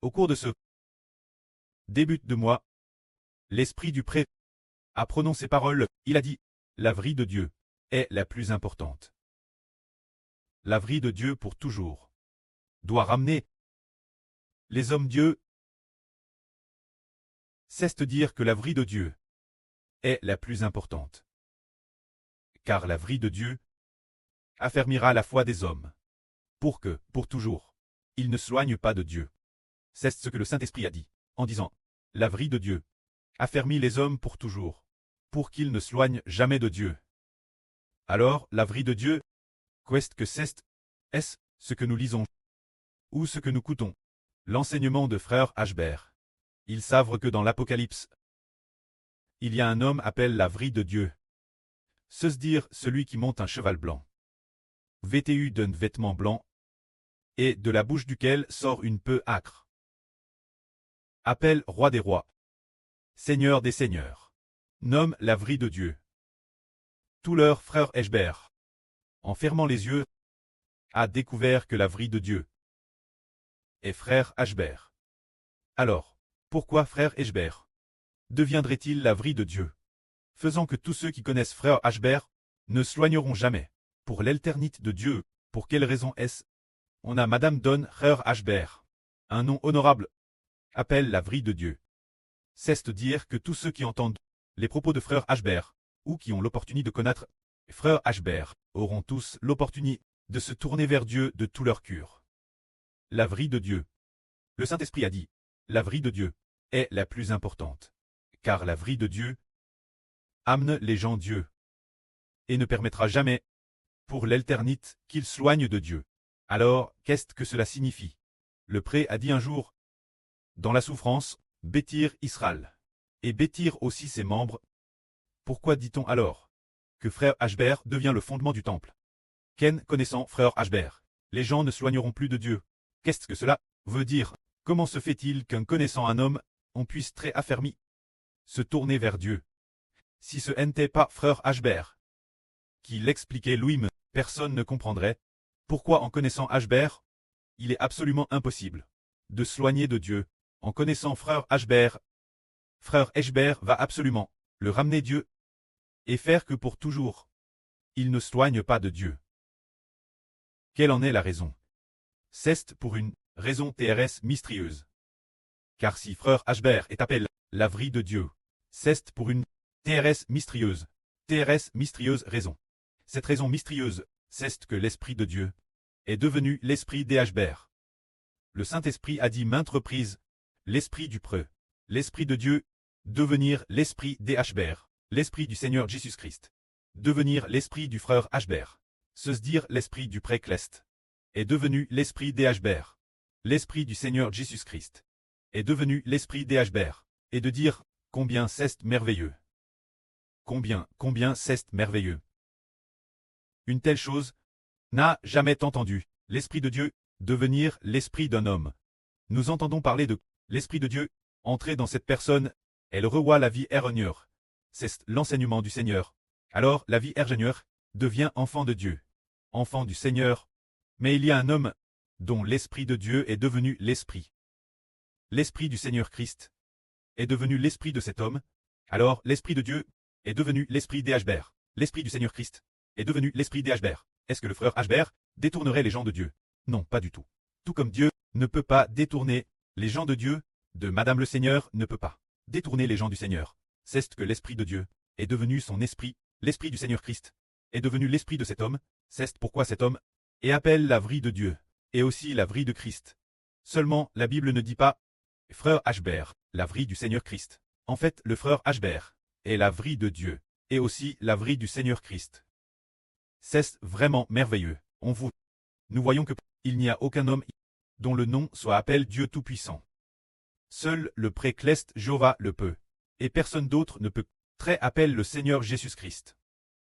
Au cours de ce début de mois, l'esprit du prêtre a prononcé ces paroles, il a dit, la vie de Dieu est la plus importante. La vie de Dieu pour toujours doit ramener les hommes Dieu. Cesse de dire que la vie de Dieu est la plus importante. Car la vie de Dieu affermira la foi des hommes. Pour que, pour toujours, ils ne s'éloignent pas de Dieu. C'est ce que le Saint-Esprit a dit, en disant, la vie de Dieu affermit les hommes pour toujours, pour qu'ils ne s'éloignent jamais de Dieu. Alors, la vie de Dieu, qu'est-ce que c'est? Est-ce ce que nous lisons ou ce que nous écoutons? L'enseignement de frère Ashbert. Ils savent que dans l'Apocalypse, il y a un homme appelé la vie de Dieu. Se dire celui qui monte un cheval blanc, vêtu d'un vêtement blanc, et de la bouche duquel sort une peu âcre. Appelle roi des rois, seigneur des seigneurs, nomme la vie de Dieu. Tout leur frère Ashbert, en fermant les yeux, a découvert que la vie de Dieu est frère Ashbert. Alors, pourquoi frère Ashbert deviendrait-il la vie de Dieu, faisant que tous ceux qui connaissent frère Ashbert ne s'éloigneront jamais, pour l'éternité de Dieu? Pour quelle raison est-ce? On a Madame Donne frère Ashbert, un nom honorable, appelle la vie de Dieu. C'est de dire que tous ceux qui entendent les propos de frère Ashbert, ou qui ont l'opportunité de connaître frère Ashbert, auront tous l'opportunité de se tourner vers Dieu de tout leur cœur. La vie de Dieu. Le Saint-Esprit a dit, la vie de Dieu est la plus importante, car la vie de Dieu amène les gens Dieu, et ne permettra jamais, pour l'éternité, qu'ils s'éloignent de Dieu. Alors, qu'est-ce que cela signifie? Le prêtre a dit un jour, dans la souffrance, bâtir Israël, et bâtir aussi ses membres. Pourquoi dit-on alors que frère Ashbert devient le fondement du temple? Ken connaissant frère Ashbert, les gens ne s'éloigneront plus de Dieu. Qu'est-ce que cela veut dire? Comment se fait-il qu'en connaissant un homme, on puisse très affermi se tourner vers Dieu? Si ce n'était pas frère Ashbert qui l'expliquait lui-même, personne ne comprendrait pourquoi en connaissant Ashbert, il est absolument impossible de s'éloigner de Dieu. En connaissant frère Ashbert va absolument le ramener Dieu et faire que pour toujours, il ne s'éloigne pas de Dieu. Quelle en est la raison? C'est pour une raison TRS mystérieuse. Car si frère Ashbert est appelé la vie de Dieu, c'est pour une TRS mystérieuse raison. Cette raison mystérieuse, c'est que l'Esprit de Dieu est devenu l'Esprit d'Ashbert. Le Saint-Esprit a dit maintes reprises, l'Esprit du preux, l'Esprit de Dieu, devenir l'Esprit d'Ashbert, l'Esprit du Seigneur Jésus-Christ, devenir l'Esprit du frère Ashbert, se dire l'Esprit du pré-cleste, est devenu l'Esprit d'Ashbert, l'Esprit du Seigneur Jésus-Christ, est devenu l'Esprit d'Ashbert, et de dire, combien c'est merveilleux. Combien c'est merveilleux. Une telle chose n'a jamais entendu l'Esprit de Dieu devenir l'Esprit d'un homme. Nous entendons parler de l'Esprit de Dieu entrer dans cette personne, elle revoit la vie ingénieure. C'est l'enseignement du Seigneur. Alors la vie ingénieure devient enfant de Dieu, enfant du Seigneur. Mais il y a un homme dont l'Esprit de Dieu est devenu l'Esprit. L'Esprit du Seigneur Christ est devenu l'Esprit de cet homme. Alors l'Esprit de Dieu est devenu l'Esprit d'Ashbert. L'Esprit du Seigneur Christ est devenu l'Esprit d'Ashbert. Est-ce que le frère Ashbert détournerait les gens de Dieu? Non, pas du tout. Tout comme Dieu ne peut pas détourner les gens de Dieu, de Madame le Seigneur ne peut pas détourner les gens du Seigneur. C'est que l'Esprit de Dieu est devenu son Esprit, l'Esprit du Seigneur Christ est devenu l'Esprit de cet homme. C'est pourquoi cet homme est appelé la vie de Dieu, et aussi la vie de Christ. Seulement, la Bible ne dit pas « frère Ashbert, la vie du Seigneur Christ ». En fait, le frère Ashbert est la vie de Dieu, et aussi la vie du Seigneur Christ. C'est vraiment merveilleux. Nous voyons que il n'y a aucun homme dont le nom soit appelé Dieu Tout-Puissant. Seul le pré-cleste Jéhovah le peut, et personne d'autre ne peut. Très appelle le Seigneur Jésus-Christ.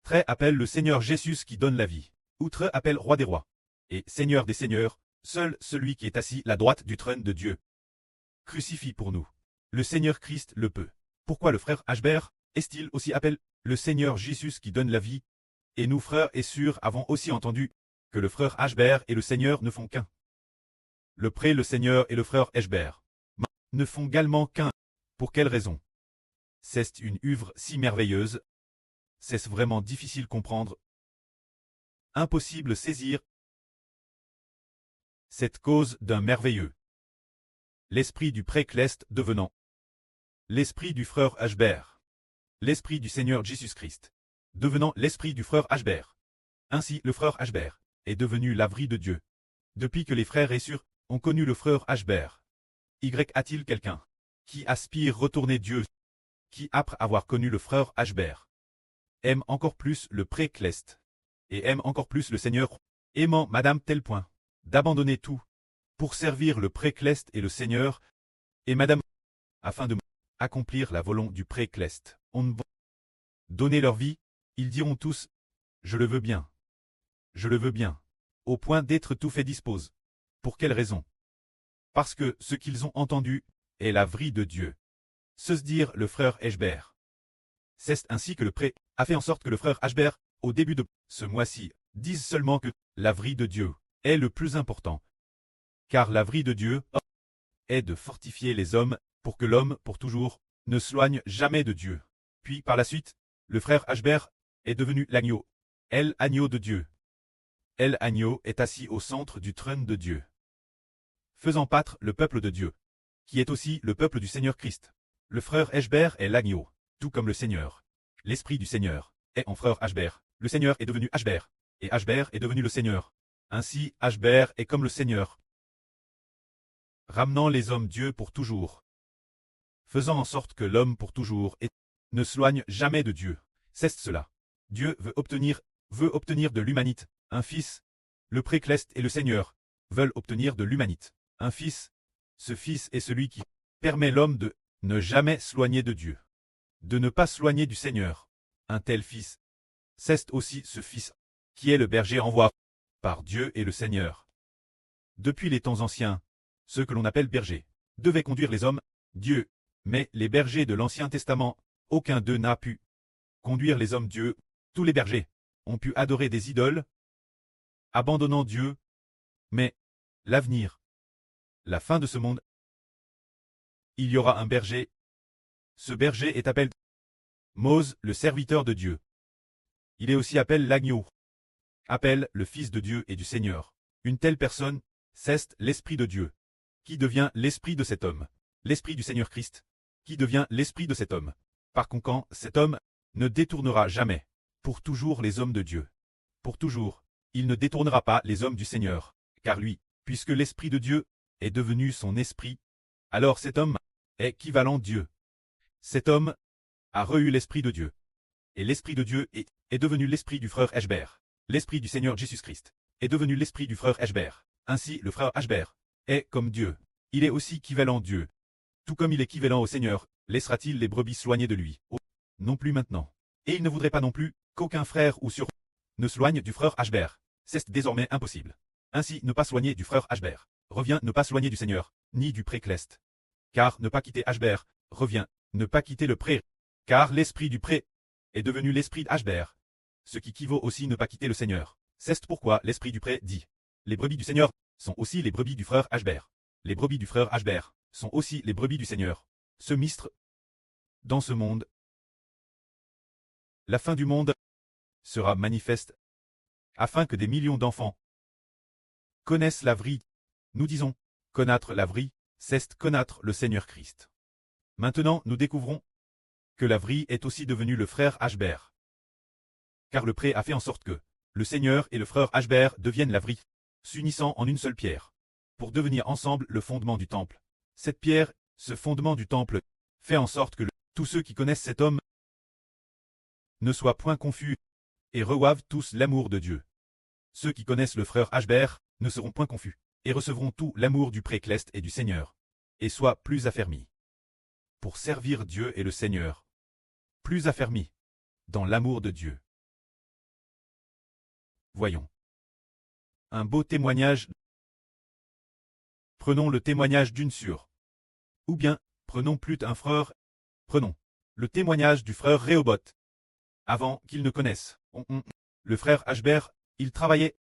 Très appelle le Seigneur Jésus qui donne la vie. Outre appelle roi des rois. Et Seigneur des seigneurs, seul celui qui est assis à la droite du trône de Dieu. Crucifie pour nous. Le Seigneur Christ le peut. Pourquoi le frère Ashbert est-il aussi appelé le Seigneur Jésus qui donne la vie? Et nous frères et sœurs avons aussi entendu que le frère Ashbert et le Seigneur ne font qu'un. Le Seigneur et le frère Ashbert ne font également qu'un. Pour quelle raison? C'est une œuvre si merveilleuse. C'est vraiment difficile comprendre. Impossible saisir cette cause d'un merveilleux. L'esprit du pré-Cleste devenant l'esprit du frère Ashbert. L'esprit du Seigneur Jésus-Christ devenant l'esprit du frère Ashbert. Ainsi le frère Ashbert est devenu la vie de Dieu. Depuis que les frères Essur ont connu le frère Ashbert, Y a-t-il quelqu'un qui aspire retourner Dieu, qui après avoir connu le frère Ashbert, aime encore plus le pré-Cleste, et aime encore plus le Seigneur, aimant Madame tel point, d'abandonner tout, pour servir le pré-Cleste et le Seigneur, et Madame, afin de accomplir la volonté du pré-Cleste, on donner leur vie, ils diront tous, je le veux bien. Je le veux bien. Au point d'être tout fait dispose. Pour quelle raison? Parce que ce qu'ils ont entendu est la vraie de Dieu. Se dire le frère Ashbert. C'est ainsi que le pré a fait en sorte que le frère Ashbert, au début de ce mois-ci, dise seulement que la vraie de Dieu est le plus important. Car la vraie de Dieu est de fortifier les hommes pour que l'homme, pour toujours, ne s'éloigne jamais de Dieu. Puis par la suite, le frère Ashbert est devenu l'agneau. L'agneau de Dieu. L'agneau est assis au centre du trône de Dieu, faisant paître le peuple de Dieu, qui est aussi le peuple du Seigneur Christ. Le frère Ashbert est l'agneau, tout comme le Seigneur. L'esprit du Seigneur est en frère Ashbert. Le Seigneur est devenu Ashbert, et Ashbert est devenu le Seigneur. Ainsi Ashbert est comme le Seigneur, ramenant les hommes Dieu pour toujours, faisant en sorte que l'homme pour toujours ne s'éloigne jamais de Dieu. C'est cela. Dieu veut obtenir de l'humanité un fils. Le pré-Cleste et le Seigneur veulent obtenir de l'humanité un fils. Ce fils est celui qui permet l'homme de ne jamais s'éloigner de Dieu, de ne pas s'éloigner du Seigneur. Un tel fils, c'est aussi ce fils qui est le berger envoyé par Dieu et le Seigneur. Depuis les temps anciens, ceux que l'on appelle bergers devaient conduire les hommes, Dieu, mais les bergers de l'Ancien Testament, aucun d'eux n'a pu conduire les hommes Dieu. Tous les bergers ont pu adorer des idoles, abandonnant Dieu, mais l'avenir, la fin de ce monde, il y aura un berger. Ce berger est appelé Mose, le serviteur de Dieu. Il est aussi appelé l'agneau, appelle le Fils de Dieu et du Seigneur. Une telle personne, c'est l'Esprit de Dieu, qui devient l'Esprit de cet homme, l'Esprit du Seigneur Christ, qui devient l'Esprit de cet homme. Par conséquent, cet homme ne détournera jamais, pour toujours les hommes de Dieu. Pour toujours, il ne détournera pas les hommes du Seigneur, car lui, puisque l'Esprit de Dieu est devenu son esprit, alors cet homme est équivalent Dieu. Cet homme a reçu l'Esprit de Dieu. Et l'Esprit de Dieu est devenu l'Esprit du frère Ashbert. L'Esprit du Seigneur Jésus-Christ est devenu l'Esprit du frère Ashbert. Ainsi, le frère Ashbert est comme Dieu. Il est aussi équivalent Dieu. Tout comme il est équivalent au Seigneur, laissera-t-il les brebis s'éloigner de lui? Oh, non plus maintenant. Et il ne voudrait pas non plus qu'aucun frère ou sur ne s'éloigne du frère Ashbert. C'est désormais impossible. Ainsi, ne pas s'éloigner du frère Ashbert revient ne pas s'éloigner du Seigneur, ni du pré-Cleste. Car ne pas quitter Ashbert revient ne pas quitter le pré. Car l'esprit du pré est devenu l'esprit d'Ashbert, ce qui équivaut aussi ne pas quitter le Seigneur. C'est pourquoi l'esprit du pré dit: les brebis du Seigneur sont aussi les brebis du frère Ashbert. Les brebis du frère Ashbert sont aussi les brebis du Seigneur. Ce mistre dans ce monde, la fin du monde sera manifeste, afin que des millions d'enfants connaissent la vraie. Nous disons, connaître la vraie, c'est connaître le Seigneur Christ. Maintenant, nous découvrons que la vraie est aussi devenue le frère Ashbert. Car le pré a fait en sorte que le Seigneur et le frère Ashbert deviennent la vraie, s'unissant en une seule pierre, pour devenir ensemble le fondement du temple. Cette pierre, ce fondement du temple, fait en sorte que tous ceux qui connaissent cet homme ne soient point confus et reçoivent tous l'amour de Dieu. Ceux qui connaissent le frère Ashbert ne seront point confus et recevront tout l'amour du pré-Cleste et du Seigneur, et soient plus affermis pour servir Dieu et le Seigneur, plus affermis dans l'amour de Dieu. Voyons. Un beau témoignage. Prenons le témoignage d'une sœur. Ou bien, prenons plus un frère. Prenons le témoignage du frère Rehoboth. Avant qu'il ne connaisse le frère Ashbert, il travaillait.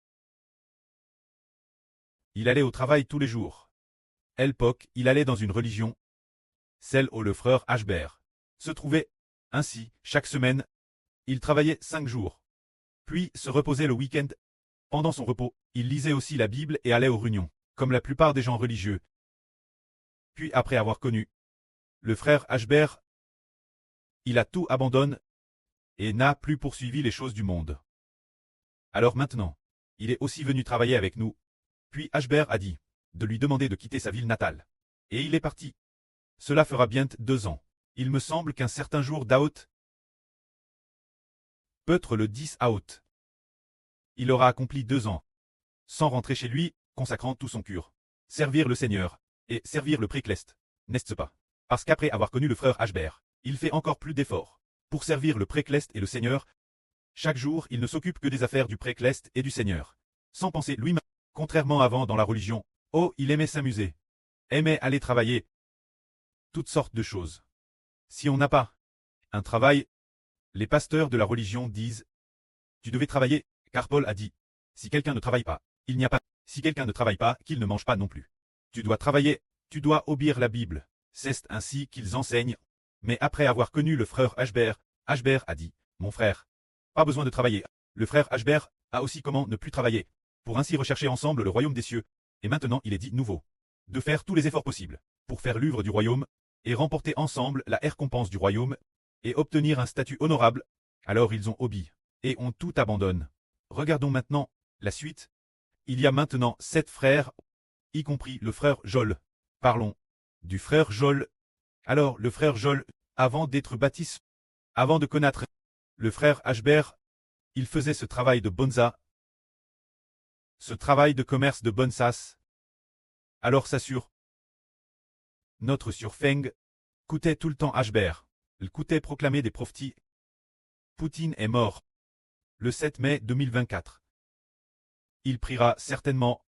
Il allait au travail tous les jours. À l'époque, il allait dans une religion celle où le frère Ashbert se trouvait. Ainsi, chaque semaine, il travaillait 5 jours. Puis se reposait le week-end. Pendant son repos, il lisait aussi la Bible et allait aux réunions, comme la plupart des gens religieux. Puis après avoir connu le frère Ashbert, il a tout abandonné et n'a plus poursuivi les choses du monde. Alors maintenant, il est aussi venu travailler avec nous. Puis Ashbert a dit de lui demander de quitter sa ville natale. Et il est parti. Cela fera bientôt 2 ans. Il me semble qu'un certain jour d'août, peut-être le 10 août, il aura accompli 2 ans, sans rentrer chez lui, consacrant tout son cœur, servir le Seigneur, et servir le précleste, n'est-ce pas? Parce qu'après avoir connu le frère Ashbert, il fait encore plus d'efforts pour servir le précleste et le Seigneur. Chaque jour, il ne s'occupe que des affaires du précleste et du Seigneur, sans penser lui-même, contrairement avant dans la religion. Oh, il aimait s'amuser, aimait aller travailler, toutes sortes de choses. Si on n'a pas un travail, les pasteurs de la religion disent « Tu devais travailler », car Paul a dit « Si quelqu'un ne travaille pas, il n'y a pas. Si quelqu'un ne travaille pas, qu'il ne mange pas non plus. Tu dois travailler, tu dois obéir la Bible. » C'est ainsi qu'ils enseignent. Mais après avoir connu le frère Ashbert, Ashbert a dit « Mon frère, pas besoin de travailler. » Le frère Ashbert a aussi comment ne plus travailler, pour ainsi rechercher ensemble le royaume des cieux. Et maintenant il est dit nouveau de faire tous les efforts possibles pour faire l'œuvre du royaume, et remporter ensemble la récompense du royaume, et obtenir un statut honorable. Alors ils ont obéi, et ont tout abandonné. Regardons maintenant la suite. Il y a maintenant 7 frères, y compris le frère Joël. Parlons du frère Joël. Alors le frère Joël, avant d'être baptisé, avant de connaître le frère Ashbert, il faisait ce travail de bonza, ce travail de commerce de bonne sasse. Alors s'assure. Notre surfeng coûtait tout le temps Ashbert. Il coûtait proclamer des prophéties. Poutine est mort le 7 mai 2024. Il priera certainement.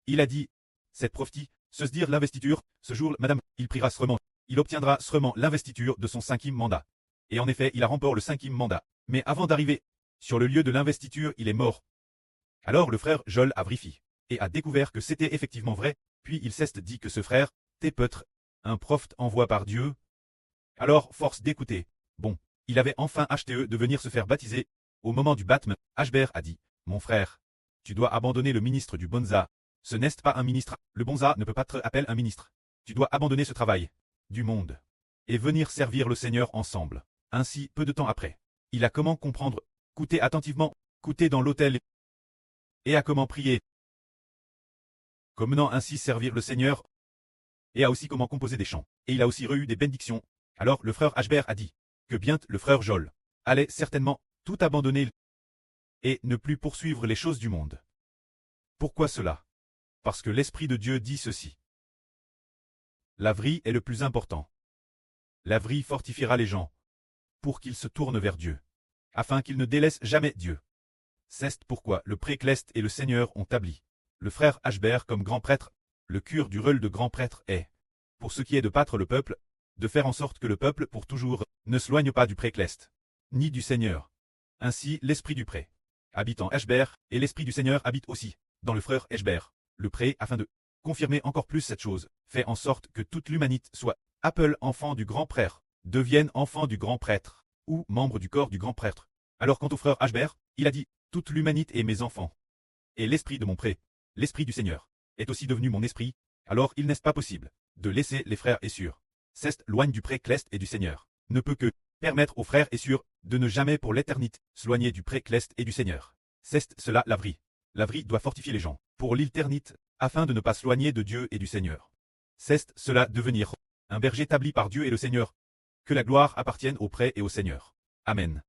Il a dit, cette prophétie, se dire l'investiture, ce jour, madame, il priera sûrement. Il obtiendra sûrement l'investiture de son 5e mandat. Et en effet, il a remporté le 5e mandat. Mais avant d'arriver sur le lieu de l'investiture, il est mort. Alors le frère Joël a vérifié et a découvert que c'était effectivement vrai. Puis il s'est dit que ce frère était peut-être un prophète envoyé par Dieu. Alors, force d'écouter. Bon, il avait enfin acheté de venir se faire baptiser. Au moment du baptême, Ashbert a dit, mon frère, tu dois abandonner le ministre du bonza. Ce n'est pas un ministre, le bonza ne peut pas être appelé un ministre. Tu dois abandonner ce travail du monde et venir servir le Seigneur ensemble. Ainsi, peu de temps après, il a comment comprendre, écouter attentivement, écouter dans l'autel et a comment prier. Comment ainsi servir le Seigneur, et a aussi comment composer des chants, et il a aussi reçu des bénédictions. Alors le frère Ashbert a dit que bientôt le frère Joël allait certainement tout abandonner et ne plus poursuivre les choses du monde. Pourquoi cela? Parce que l'Esprit de Dieu dit ceci. La vie est le plus important. La vie fortifiera les gens pour qu'ils se tournent vers Dieu, afin qu'ils ne délaissent jamais Dieu. C'est pourquoi le précleste et le Seigneur ont établi le frère Ashbert comme grand prêtre. Le cure du rôle de grand prêtre est, pour ce qui est de battre le peuple, de faire en sorte que le peuple pour toujours ne s'éloigne pas du précleste, ni du Seigneur. Ainsi l'esprit du pré habite en Ashbert, et l'esprit du Seigneur habite aussi dans le frère Ashbert. Le pré, afin de confirmer encore plus cette chose, fait en sorte que toute l'humanité soit appelée enfant du grand prêtre, devienne enfant du grand prêtre, ou membre du corps du grand prêtre. Alors quant au frère Ashbert, il a dit, toute l'humanité est mes enfants. Et l'esprit de mon pré, l'esprit du Seigneur, est aussi devenu mon esprit, alors il n'est pas possible de laisser les frères et sœurs. C'est loin du précleste et du Seigneur, ne peut que permettre aux frères et sœurs de ne jamais pour l'éternité s'éloigner du précleste et du Seigneur. C'est cela la vie. La vie doit fortifier les gens pour l'éternité, afin de ne pas s'éloigner de Dieu et du Seigneur. C'est cela devenir un berger établi par Dieu et le Seigneur. Que la gloire appartienne au pré et au Seigneur. Amen.